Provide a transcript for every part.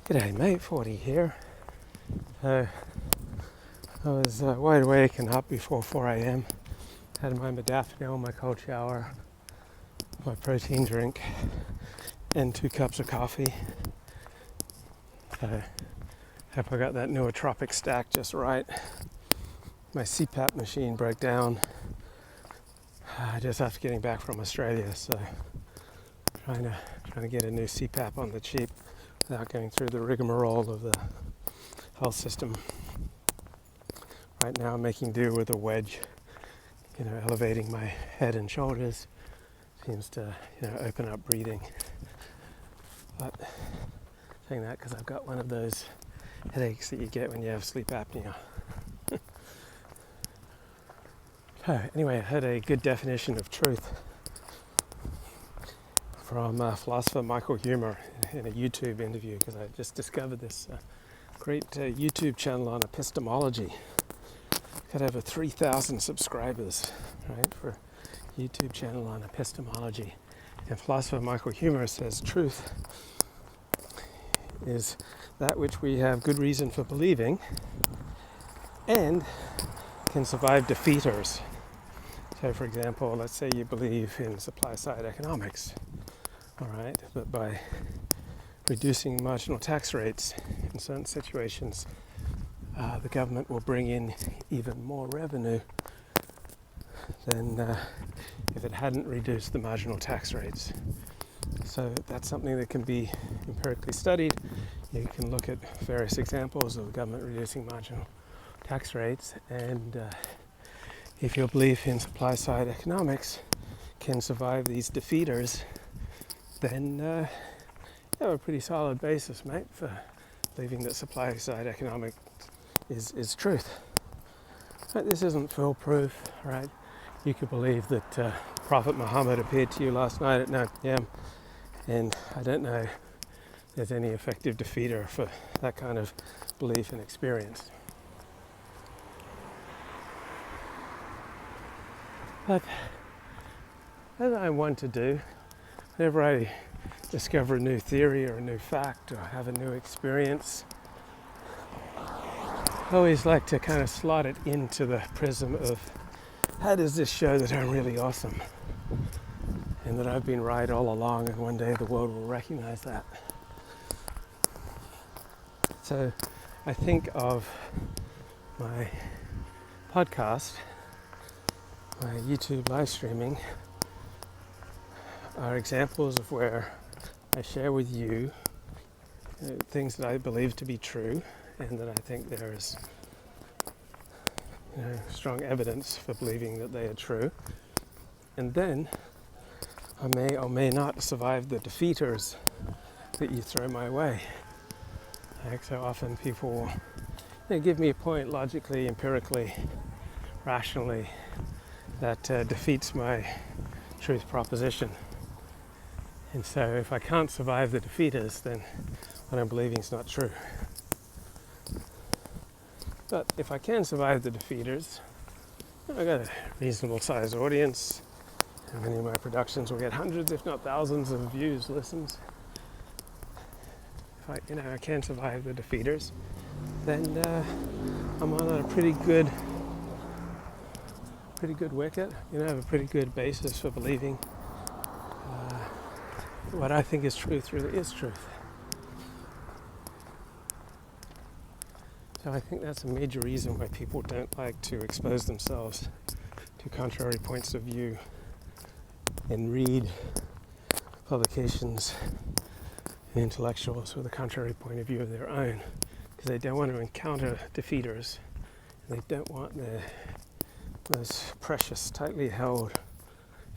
G'day mate, 40 here. I was wide awake and up before 4 a.m. Had my modafinil, my cold shower, my protein drink, and 2 cups of coffee. Hope I got that nootropic stack just right. My CPAP machine broke down just after getting back from Australia, so trying to get a new CPAP on the cheap without going through the rigmarole of the health system. Right now I'm making do with a wedge, elevating my head and shoulders seems to, open up breathing. But saying that because I've got one of those headaches that you get when you have sleep apnea. So anyway, I heard a good definition of truth from philosopher Michael Huemer in a YouTube interview, because I just discovered this great YouTube channel on epistemology. Got over 3,000 subscribers, right, for a YouTube channel on epistemology. And philosopher Michael Huemer says truth is that which we have good reason for believing and can survive defeaters. So for example, let's say you believe in supply side economics. All right, but by reducing marginal tax rates in certain situations, the government will bring in even more revenue than if it hadn't reduced the marginal tax rates. So that's something that can be empirically studied. You can look at various examples of the government reducing marginal tax rates, and if your belief in supply side economics can survive these defeaters, then you have a pretty solid basis, mate, for believing that supply side economics is truth. But this isn't foolproof, right? You could believe that Prophet Muhammad appeared to you last night at 9 p.m. and I don't know if there's any effective defeater for that kind of belief and experience. But as I want to do, whenever I discover a new theory or a new fact or have a new experience, I always like to kind of slot it into the prism of how does this show that I'm really awesome and that I've been right all along, and one day the world will recognize that. So I think of my podcast, my YouTube live streaming, are examples of where I share with you things that I believe to be true and that I think there is strong evidence for believing that they are true. And then I may or may not survive the defeaters that you throw my way. Like so often people give me a point logically, empirically, rationally that defeats my truth proposition. And so if I can't survive the defeaters, then what I'm believing is not true. But if I can survive the defeaters, I've got a reasonable sized audience, and many of my productions will get hundreds, if not thousands of views, listens. If I can survive the defeaters, then I'm on a pretty good wicket. I have a pretty good basis for believing what I think is truth really is truth. So I think that's a major reason why people don't like to expose themselves to contrary points of view and read publications and intellectuals with a contrary point of view of their own, because they don't want to encounter defeaters. They don't want those precious, tightly held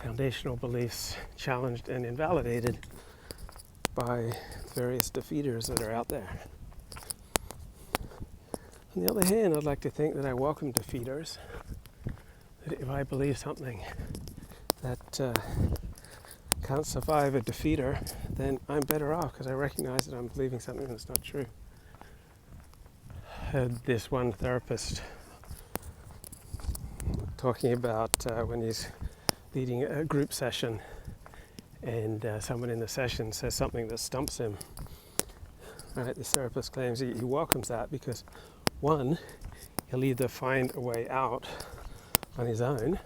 foundational beliefs challenged and invalidated by various defeaters that are out there. On the other hand, I'd like to think that I welcome defeaters. That if I believe something that can't survive a defeater, then I'm better off because I recognize that I'm believing something that's not true. I heard this one therapist talking about when he's leading a group session and someone in the session says something that stumps him. Right? This therapist claims he welcomes that because, one, he'll either find a way out on his own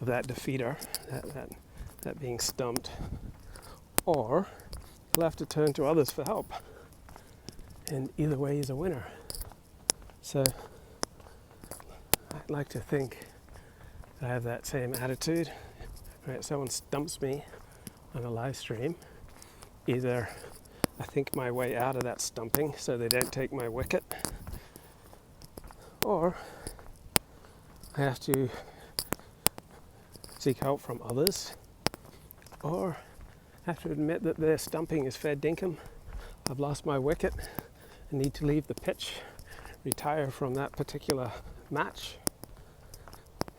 of that defeater, that being stumped, or he'll have to turn to others for help. And either way, he's a winner. So I'd like to think I have that same attitude. Right? Someone stumps me on a live stream. Either I think my way out of that stumping so they don't take my wicket, or I have to seek help from others, or I have to admit that their stumping is fair dinkum. I've lost my wicket and need to leave the pitch, retire from that particular match.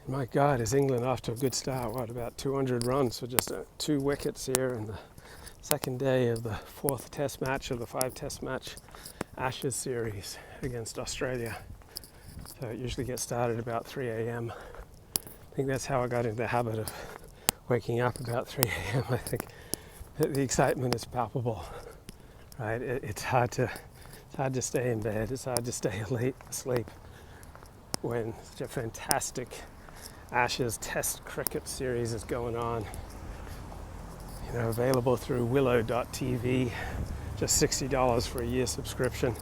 And my God, is England off to a good start? What, about 200 runs for just 2 wickets here in the second day of the 4th test match of the 5 test match Ashes series against Australia. So it usually gets started about 3 a.m. I think that's how I got into the habit of waking up about 3 a.m. I think that the excitement is palpable, right? It's hard to stay in bed. It's hard to stay asleep when such a fantastic Ashes Test cricket series is going on. You know, available through willow.tv, just $60 for a year subscription.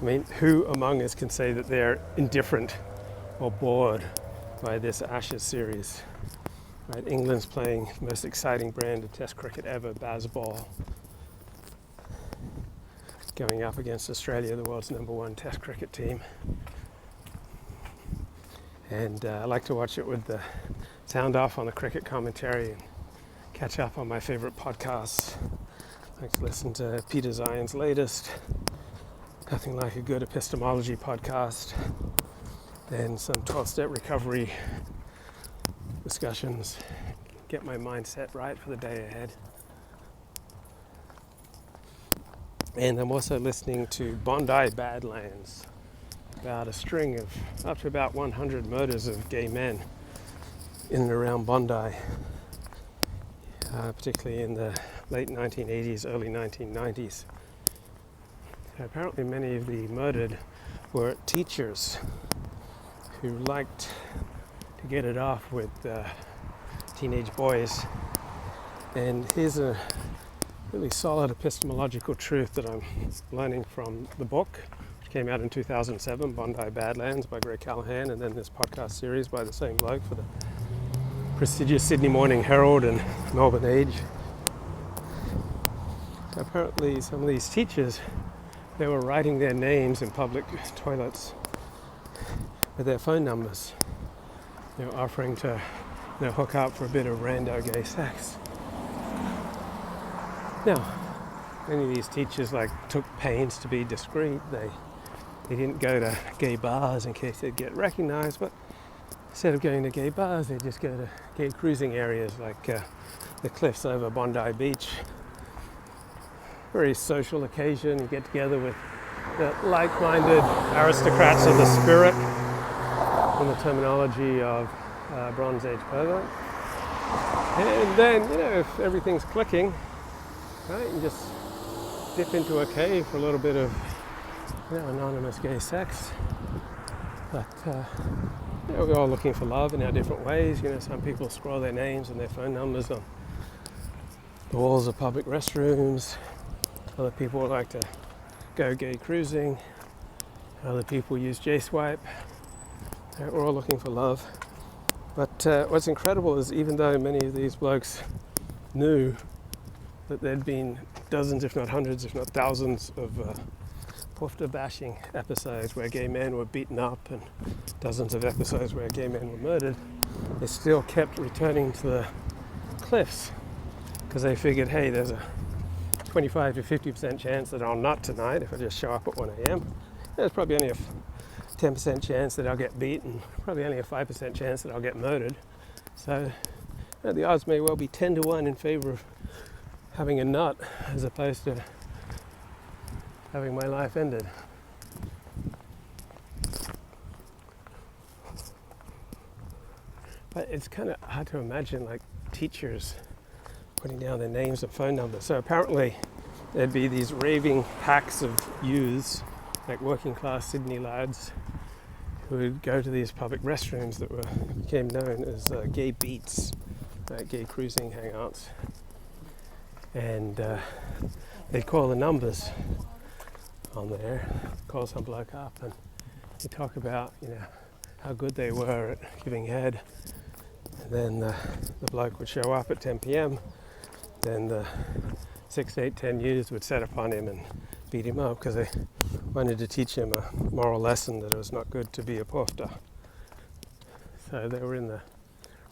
I mean, who among us can say that they're indifferent or bored by this Ashes series? Right? England's playing the most exciting brand of Test cricket ever, Bazball, going up against Australia, the world's #1 Test cricket team. And I like to watch it with the sound off on the cricket commentary and catch up on my favorite podcasts. I like to listen to Peter Zion's latest, Nothing Like a Good Epistemology podcast, then some 12-step recovery discussions, get my mindset right for the day ahead. And I'm also listening to Bondi Badlands, about a string of up to about 100 murders of gay men in and around Bondi, particularly in the late 1980s, early 1990s. So apparently many of the murdered were teachers who liked to get it off with teenage boys. And here's a really solid epistemological truth that I'm learning from the book, which came out in 2007, Bondi Badlands by Greg Callahan, and then this podcast series by the same bloke for the prestigious Sydney Morning Herald and Melbourne Age. So apparently some of these teachers, they were writing their names in public toilets with their phone numbers, offering to hook up for a bit of rando gay sex. Now, many of these teachers took pains to be discreet. They didn't go to gay bars in case they'd get recognized, but instead of going to gay bars, they just go to gay cruising areas like the cliffs over Bondi Beach. Very social occasion. You get together with the like-minded aristocrats of the spirit, in the terminology of Bronze Age pervert. And then, if everything's clicking, right, you just dip into a cave for a little bit of anonymous gay sex. But we're all looking for love in our different ways. Some people scroll their names and their phone numbers on the walls of public restrooms. Other people like to go gay cruising. Other people use J-Swipe. We're all looking for love. But what's incredible is even though many of these blokes knew that there'd been dozens, if not hundreds, if not thousands of pufta bashing episodes where gay men were beaten up and dozens of episodes where gay men were murdered, they still kept returning to the cliffs because they figured, hey, there's a 25 to 50% chance that I'll nut tonight if I just show up at 1 a.m. There's probably only a 10% chance that I'll get beaten, probably only a 5% chance that I'll get murdered. So the odds may well be 10 to 1 in favor of having a nut as opposed to having my life ended. But it's kind of hard to imagine teachers putting down their names and phone numbers. So apparently there'd be these raving packs of youths, like working class Sydney lads, who would go to these public restrooms that became known as gay beats, gay cruising hangouts, and they'd call the numbers on there, call some bloke up, and he'd talk about, how good they were at giving head. And then the bloke would show up at 10 p.m. Then the 6, 8, 10 youths would set upon him and beat him up because they wanted to teach him a moral lesson that it was not good to be a porter. So they were in the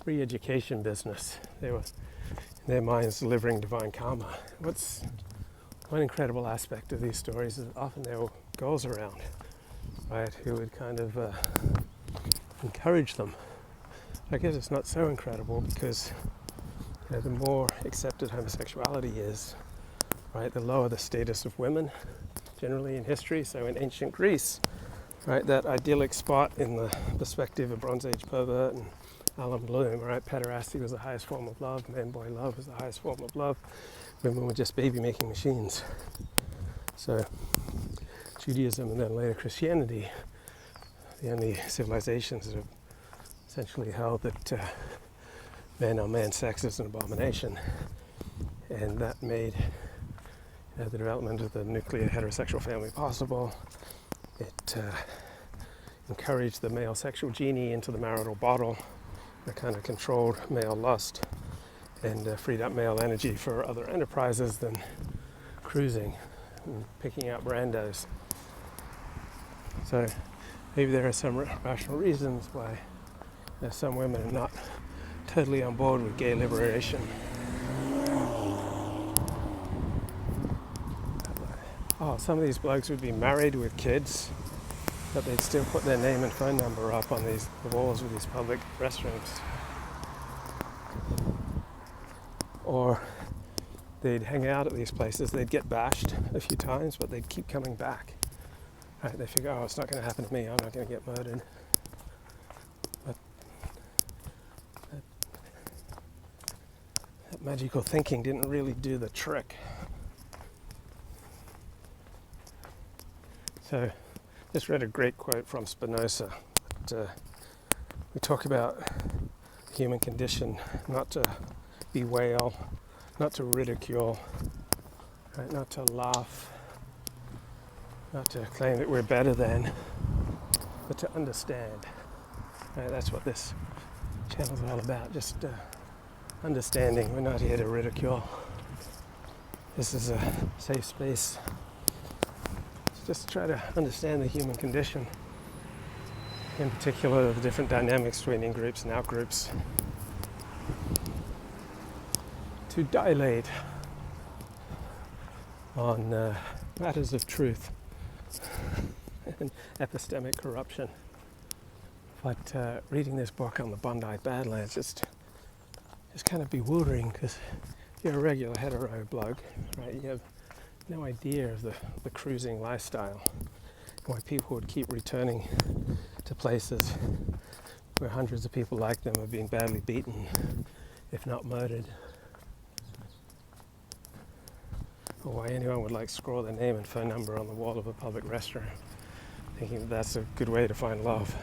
re-education business. They were, in their minds, delivering divine karma. One incredible aspect of these stories is often there were girls around, right, who would kind of encourage them. I guess it's not so incredible because the more accepted homosexuality is, right, the lower the status of women generally in history. So in ancient Greece, right, that idyllic spot in the perspective of Bronze Age pervert and Alan Bloom, right, pederasty was the highest form of love, man-boy love was the highest form of love, women were just baby-making machines. So Judaism and then later Christianity, the only civilizations that have essentially held that man on man sex is an abomination, and that made the development of the nuclear heterosexual family possible. It encouraged the male sexual genie into the marital bottle, a kind of controlled male lust, and freed up male energy for other enterprises than cruising and picking out brandos. So maybe there are some rational reasons why some women are not totally on board with gay liberation. Some of these blokes would be married with kids, but they'd still put their name and phone number up on the walls of these public restrooms. Or they'd hang out at these places, they'd get bashed a few times, but they'd keep coming back. Right, they figure, it's not going to happen to me, I'm not going to get murdered. But that magical thinking didn't really do the trick. So, just read a great quote from Spinoza. We talk about the human condition, not to bewail, not to ridicule, right, not to laugh, not to claim that we're better than, but to understand. Right, that's what this channel is all about, just understanding. We're not here to ridicule. This is a safe space. Just try to understand the human condition, in particular the different dynamics between in-groups and out-groups, to dilate on matters of truth and epistemic corruption. But reading this book on the Bondi Badlands just kind of bewildering, because you're a regular hetero bloke, right? You have no idea of the cruising lifestyle, why people would keep returning to places where hundreds of people like them are being badly beaten, if not murdered, or why anyone would scrawl their name and phone number on the wall of a public restaurant, thinking that's a good way to find love.